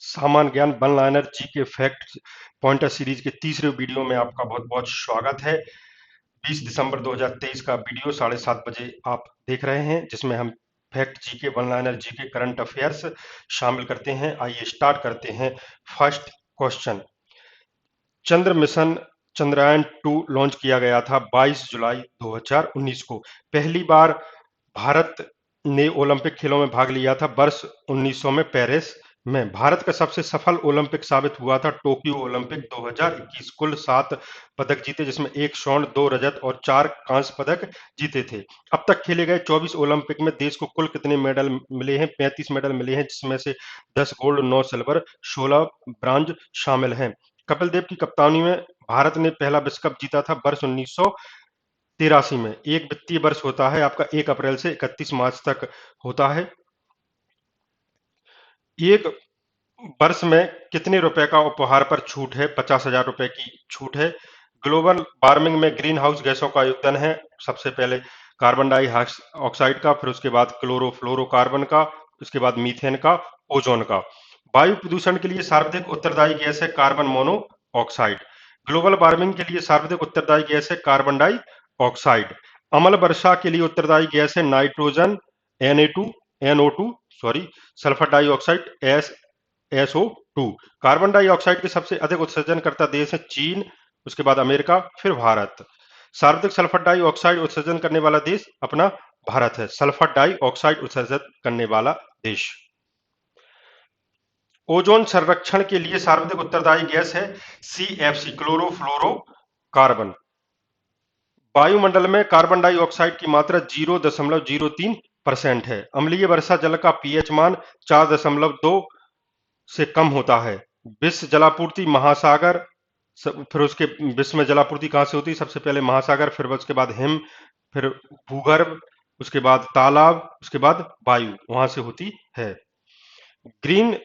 सामान्य ज्ञान one liner GK fact pointer series के तीसरे वीडियो में आपका बहुत बहुत स्वागत है। 20 दिसंबर 2023 का वीडियो 7:30 बजे आप देख रहे हैं, जिसमें हम fact GK one liner GK current affairs शामिल करते हैं। आइए स्टार्ट करते हैं। फर्स्ट क्वेश्चन, चंद्र मिशन चंद्रयान 2 लॉन्च किया गया था 22 जुलाई 2019 को। पहली बार भारत ने ओलंपिक खेलों में भाग लिया था वर्ष 1900 में पेरिस में। भारत का सबसे सफल ओलंपिक साबित हुआ था टोक्यो ओलंपिक 2021। कुल 7 पदक जीते, जिसमें 1 स्वर्ण, 2 रजत और 4 कांस्य पदक जीते थे। अब तक खेले गए 24 ओलंपिक में देश को कुल कितने मेडल मिले हैं? 35 मेडल मिले हैं, जिसमें से 10 गोल्ड, 9 सिल्वर, 16 ब्रांज शामिल हैं। कपिल देव की कप्तानी में भारत ने पहला विश्व कप जीता था वर्ष 1983 में। एक वित्तीय वर्ष होता है आपका 1 अप्रैल से 31 मार्च तक होता है। एक वर्ष में कितने रुपए का उपहार पर छूट है? 50,000 रुपए की छूट है। ग्लोबल वार्मिंग में ग्रीन हाउस गैसों का योगदान है। सबसे पहले कार्बन डाइऑक्साइड का, फिर उसके बाद क्लोरोफ्लोरोकार्बन का, उसके बाद मीथेन का, ओजोन का। वायु प्रदूषण के लिए सर्वाधिक उत्तरदायी गैस है कार्बन मोनोऑक्साइड। ग्लोबल वार्मिंग के लिए सर्वाधिक उत्तरदायी गैस है कार्बन डाइऑक्साइड। अम्ल वर्षा के लिए उत्तरदायी गैस है nitrogen, NO2, sorry, sulphur dioxide, SO2। Carbon dioxide के सबसे अधिक उत्सर्जनकर्ता देश है चीन, उसके बाद अमेरिका, फिर भारत। सर्वाधिक सल्फर डाइऑक्साइड उत्सर्जन करने वाला देश अपना भारत है। सल्फर डाइऑक्साइड उत्सर्जन करने वाला देश। ओजोन संरक्षण के लिए सर्वाधिक उत्तरदायी गैस है CFC, क्लोरोफ्लोरोकार्बन। वायुमंडल में कार्बन डाइऑक्साइड की मात्रा 0.03% है। अम्लीय वर्षा जल का pH मान 4.2 से कम होता है। विश्व जलापूर्ति महासागर, फिर उसके विश्व में जलापूर्ति कहाँ से होती है? सबसे पहले महासागर, फिर उसके बाद हिम, फिर भूगर्भ, उसके बाद तालाब, उसके बाद वायु, वहां से होती है। ग्रीन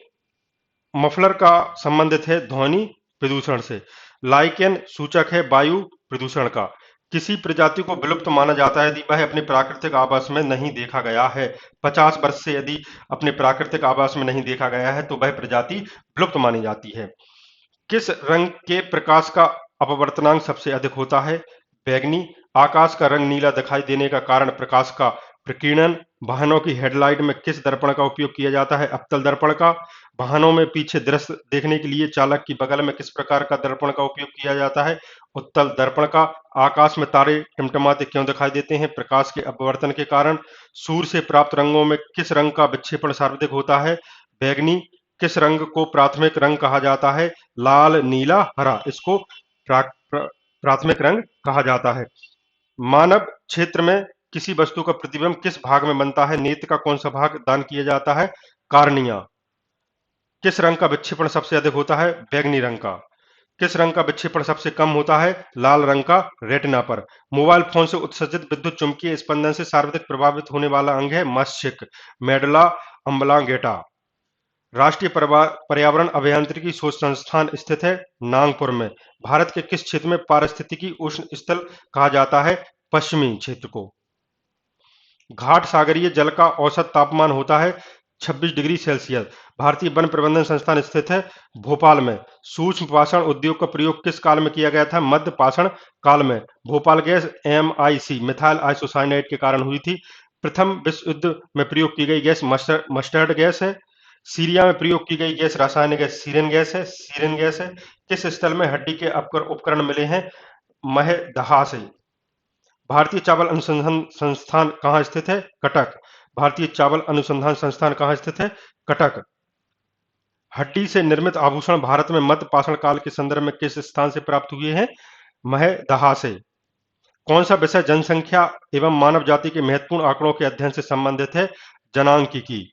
मफलर का संबंधित है ध्वनि प्रदूषण से। लाइकेन सूचक है वायु प्रदूषण का। किसी प्रजाति को विलुप्त माना जाता है यदि वह अपने प्राकृतिक आवास में नहीं देखा गया है। 50 वर्ष से यदि अपने प्राकृतिक आवास में नहीं देखा गया है तो वह प्रजाति विलुप्त मानी जाती है। किस रंग के प्रकाश का अपवर्तनांक सबसे अधिक होता है? बैंगनी। आकाश का रंग नीला दिखाई देने का कारण प्रकाश का प्रकीर्णन। वाहनों की हेडलाइट में किस दर्पण का उपयोग किया जाता है? अवतल दर्पण का। वाहनों में पीछे दृश्य देखने के लिए चालक की बगल में किस प्रकार का दर्पण का उपयोग किया जाता है? उत्तल दर्पण का। आकाश में तारे टिमटिमाते क्यों दिखाई देते हैं? प्रकाश के अपवर्तन के कारण। सूर्य से प्राप्त रंगों में किस रंग का विक्षेपण सर्वाधिक होता है? बैंगनी। किस रंग को प्राथमिक रंग कहा जाता है? लाल, नीला, हरा, इसको प्राथमिक रंग कहा जाता है। मानव क्षेत्र में किसी वस्तु का प्रतिबिंब किस भाग में बनता है? नेत्र का कौन सा भाग दान किया जाता है? कार्निया। किस रंग का विक्षेपण सबसे अधिक होता है? बैंगनी रंग का। किस रंग का विक्षेपण सबसे कम होता है? लाल रंग का, रेटिना पर। मोबाइल फोन से उत्सर्जित विद्युत चुंबकीय स्पंदन से सर्वाधिक प्रभावित होने वाला अंग है मस्तिष्क, मेडुला ऑब्लांगेटा। राष्ट्रीय पर्यावरण अभियांत्रिकी शोध संस्थान स्थित है नागपुर में। भारत के किस क्षेत्र में पारिस्थितिकी उष्ण स्थल कहा जाता है? पश्चिमी क्षेत्र को। घाट सागरीय जल का औसत तापमान होता है 26 डिग्री सेल्सियस। भारतीय वन प्रबंधन संस्थान स्थित है भोपाल में। सूक्ष्म पाषाण उद्योग का प्रयोग किस काल में किया गया था? मध्य पाषाण काल में। Bhopal gas MIC, methyl isocyanate के कारण हुई थी। प्रथम विश्व युद्ध में प्रयोग की गई गैस मस्टर्ड गैस है। सीरिया में प्रयोग की गई गैस रासायनिक गैस सीरिन गैस है। किस स्थल में हड्डी के उपकरण मिले हैं? महदहा से। भारतीय चावल अनुसंधान संस्थान कहाँ स्थित है? कटक। भारतीय चावल अनुसंधान संस्थान कहाँ स्थित है? कटक। हड्डी से निर्मित आभूषण भारत में मध्य पाषाण काल के संदर्भ में किस स्थान से प्राप्त हुए हैं? महदहा से। कौन सा विषय जनसंख्या एवं मानव जाति के महत्वपूर्ण आंकड़ों के अध्ययन से संबंधित है? जनांकिकी।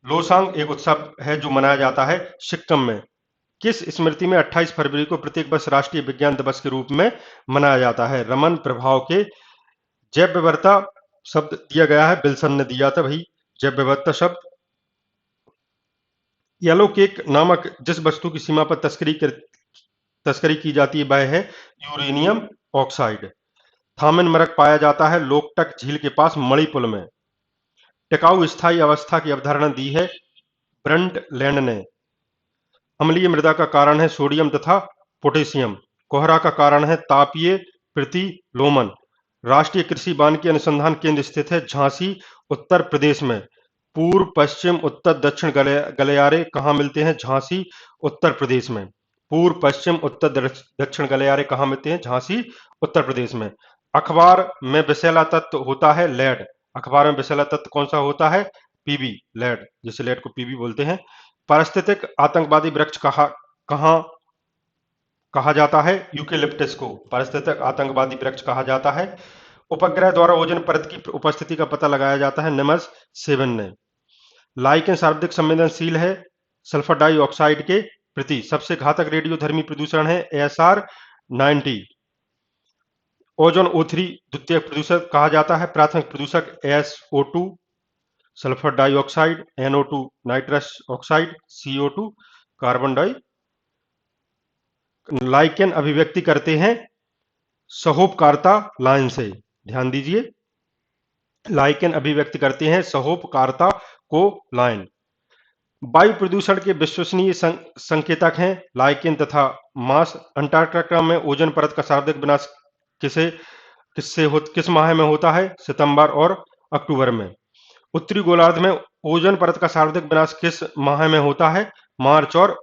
लोसांग एक उत्सव है जो मनाया जाता है सिक्किम में। किस स्मृति में 28 फरवरी को प्रत्येक वर्ष राष्ट्रीय विज्ञान दिवस के रूप में मनाया जाता है? रमन प्रभाव के। जैव विविधता शब्द दिया गया है, विल्सन ने दिया था भाई जैव विविधता शब्द। येलो केक नामक जिस वस्तु की सीमा पर तस्करी की जाती है वह है यूरेनियम ऑक्साइड। थामिन मरक पाया जाता है लोकटक झील के पास मणिपुर में। टिकाऊ स्थायी अवस्था की अवधारणा दी है ब्रंट लैंड ने। अम्लीय मृदा का कारण है सोडियम तथा पोटेशियम। कोहरा का कारण है तापीय प्रतिलोमन। राष्ट्रीय कृषि वानिकी अनुसंधान केंद्र स्थित है झांसी, उत्तर प्रदेश में। पूर्व, पश्चिम, उत्तर, दक्षिण गलियारे कहाँ मिलते हैं? झांसी, उत्तर प्रदेश में। पूर्व, पश्चिम, उत्तर, दक्षिण गलियारे कहाँ मिलते हैं? झांसी, उत्तर प्रदेश में। अखबार में विषैला तत्व होता है लेड। अखबार में विषैला तत्व कौन सा होता है? पीबी, लेड, जिसे लेड को पीबी बोलते हैं। पारिस्थितिक आतंकवादी वृक्ष कहाँ कहा जाता है? यूकेलिप्टस को पारिस्थितिक आतंकवादी वृक्ष कहा जाता है। उपग्रह द्वारा ओजोन परत की उपस्थिति का पता लगाया जाता है निमस 7 ने। लाइकेन सर्वाधिक संवेदनशील है सल्फर डाइऑक्साइड के प्रति। सबसे घातक रेडियोधर्मी प्रदूषण है एसआर 90। ओजोन O3 द्वितीयक प्रदूषक कहा जाता है। प्राथमिक प्रदूषक SO2 sulphur dioxide, NO2 nitrous oxide, CO2 carbon di. Lichen अभिव्यक्ति करते हैं सहोपकारिता लाइन से। ध्यान दीजिए, लाइकेन अभिव्यक्ति करते हैं सहोपकारिता को लाइन। वायु प्रदूषण के विश्वसनीय संकेतक हैं लाइकेन तथा मास। अंटार्कटिका में ओजोन परत का सर्वाधिक विनाश किस माह में होता है? सितंबर और अक्टूबर में। उत्तरी गोलार्ध में ओजोन परत का सर्वाधिक विनाश किस माह में होता है? मार्च और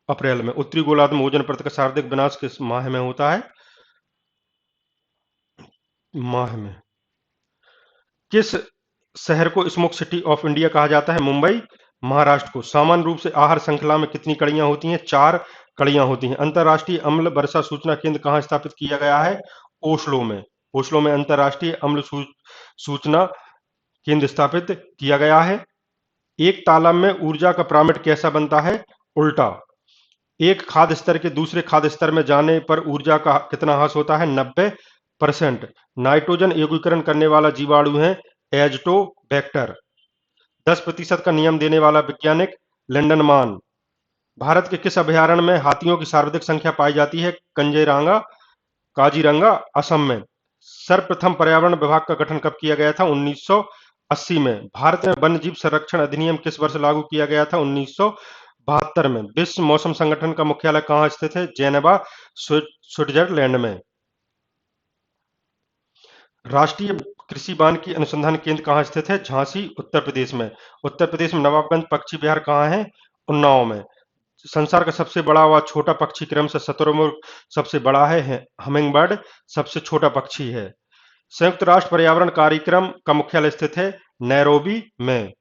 अप्रैल में। उत्तरी गोलार्ध में ओजोन परत का सर्वाधिक विनाश किस माह में होता है? माह में। किस शहर को स्मोक सिटी ऑफ इंडिया कहा जाता है? मुंबई, महाराष्ट्र को। सामान्य रूप से आहार श्रृंखला में कितनी कड़ियां होती हैं? 4 कड़ियां होती हैं। अंतरराष्ट्रीय अम्ल वर्षा सूचना केंद्र कहाँ स्थापित किया गया है? ओस्लो में। ओस्लो में अंतरराष्ट्रीय अम्ल सूचना केंद्र स्थापित किया गया है। एक तालाब में ऊर्जा का पिरामिड कैसा बनता है? उल्टा। एक खाद्य स्तर के दूसरे खाद्य स्तर में जाने पर ऊर्जा का कितना ह्रास होता है? 90%। नाइट्रोजन यौगिकरण करने वाला जीवाणु है एजोटोबैक्टर। 10% का नियम देने वाला वैज्ञानिक लिंडनमान। भारत के किस अभयारण्य में हाथियों की सर्वाधिक संख्या पाई जाती है? काजीरंगा, असम में। सर्वप्रथम पर्यावरण विभाग का गठन कब किया गया था? 1980 में। भारत में वन्यजीव संरक्षण अधिनियम किस वर्ष लागू किया गया था? 1972 में। विश्व मौसम संगठन का मुख्यालय कहाँ स्थित है? जेनेवा, स्विट्जरलैंड में। राष्ट्रीय कृषि वानिकी अनुसंधान केंद्र कहाँ स्थित है? झांसी, उत्तर प्रदेश में। उत्तर प्रदेश में नवाबगंज पक्षी विहार कहाँ है? उन्नाव में। संसार का सबसे बड़ा व छोटा पक्षी क्रम से शतुरमुर्ग सबसे बड़ा है, हमिंगबर्ड सबसे छोटा पक्षी है। संयुक्त राष्ट्र पर्यावरण कार्यक्रम का मुख्यालय स्थित है नैरोबी में।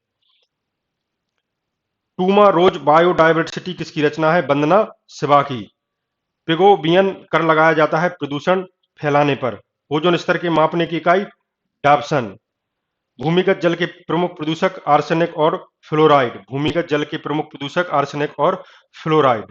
टूमा रोज बायोडायवर्सिटी किसकी रचना है? वंदना शिवा की। पिगोबियन कर लगाया जाता है प्रदूषण फैलाने पर। ओजोन स्तर के मापने की इकाई डाप्सन। भूमिगत जल के प्रमुख प्रदूषक आर्सेनिक और फ्लोराइड। भूमिगत जल के प्रमुख प्रदूषक आर्सेनिक और फ्लोराइड।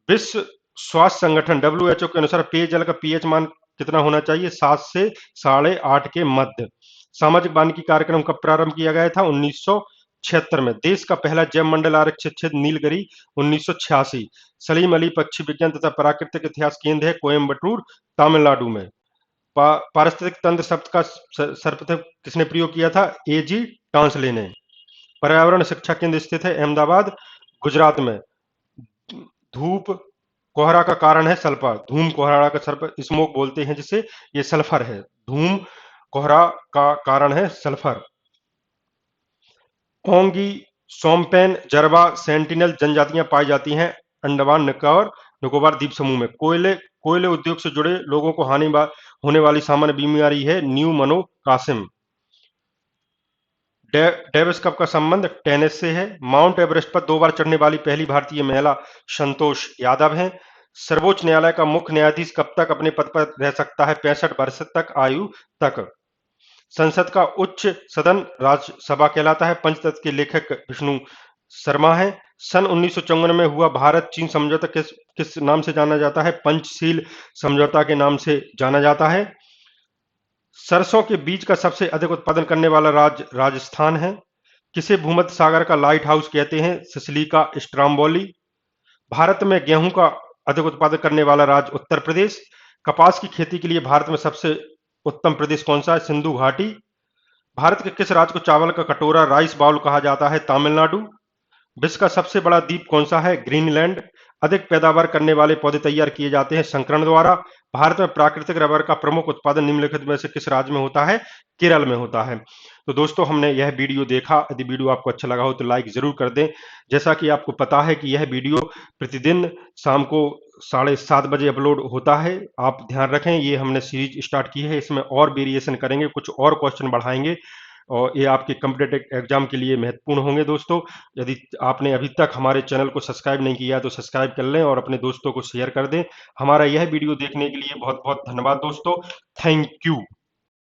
विश्व स्वास्थ्य संगठन WHO के अनुसार पेयजल का पीएच मान कितना होना चाहिए? 7 से 8.5 के मध्य। सामाजिक वानिकी कार्यक्रम कब प्रारंभ किया गया था? 1976 में। देश का पहला जैव मंडल आरक्षित क्षेत्र नीलगिरी 1986। सलीम अली पक्षी विज्ञान तथा प्राकृतिक इतिहास केंद्र है कोयम्बटूर, तमिलनाडु में। पारिस्थितिक तंत्र शब्द का सर्वप्रथम किसने प्रयोग किया था? A.G. टांसले ने। पर्यावरण शिक्षा केंद्र स्थित है अहमदाबाद, गुजरात में। धूप कोहरा का कारण है सल्फर। धूम कोहरा का सल्फर स्मोक बोलते हैं जिसे, ये सल्फर है। धूम कोहरा का कारण है सल्फर। ओंगी, सोमपेन, जरवा, सेंटिनल जनजातियां पाई जाती हैं अंडमान निकोबार द्वीप समूह में। कोयले उद्योग से जुड़े लोगों को होने वाली सामान्य बीमारी है न्यूमोकासिस। डेविस कप का संबंध टेनिस से है। माउंट एवरेस्ट पर 2 बार चढ़ने वाली पहली भारतीय महिला संतोष यादव हैं। सर्वोच्च न्यायालय का मुख्य न्यायाधीश कब तक अपने पद पर रह सकता है? 65 वर्ष तक आयु तक। संसद का उच्च सदन राज्यसभा कहलाता है। पंचतत्व के लेखक विष्णु शर्मा है। सन 1954 में हुआ भारत चीन समझौता किस नाम से जाना जाता है? पंचशील समझौता के नाम से जाना जाता है। सरसों के बीज का सबसे अधिक उत्पादन करने वाला राज्य राजस्थान है। किसे भूमध्य सागर का लाइट हाउस कहते हैं? सिसिली का स्ट्राम्बोली। भारत में गेहूं का अधिक उत्पादन करने वाला राज्य उत्तर प्रदेश। कपास की खेती के लिए भारत में सबसे उत्तम प्रदेश कौन सा है? सिंधु घाटी। भारत के किस राज्य को चावल का कटोरा राइस बाउल कहा जाता है? तमिलनाडु। विश्व का सबसे बड़ा द्वीप कौन सा है? ग्रीनलैंड। अधिक पैदावार करने वाले पौधे तैयार किए जाते हैं संकरण द्वारा। भारत में प्राकृतिक रबर का प्रमुख उत्पादन निम्नलिखित में से किस राज्य में होता है? केरल में होता है। तो दोस्तों, हमने यह वीडियो देखा। यदि वीडियो आपको अच्छा लगा हो तो लाइक जरूर कर दें। जैसा कि आपको पता है कि यह वीडियो प्रतिदिन शाम को 7:30 बजे अपलोड होता है। आप ध्यान रखें, ये हमने सीरीज स्टार्ट की है, इसमें और वेरिएशन करेंगे, कुछ और क्वेश्चन बढ़ाएंगे और ये आपके कॉम्पिटिटिव एग्जाम के लिए महत्वपूर्ण होंगे दोस्तों। यदि आपने अभी तक हमारे चैनल को सब्सक्राइब नहीं किया तो सब्सक्राइब कर लें और अपने दोस्तों को शेयर कर दें। हमारा यह वीडियो देखने के लिए बहुत बहुत धन्यवाद दोस्तों। Thank you.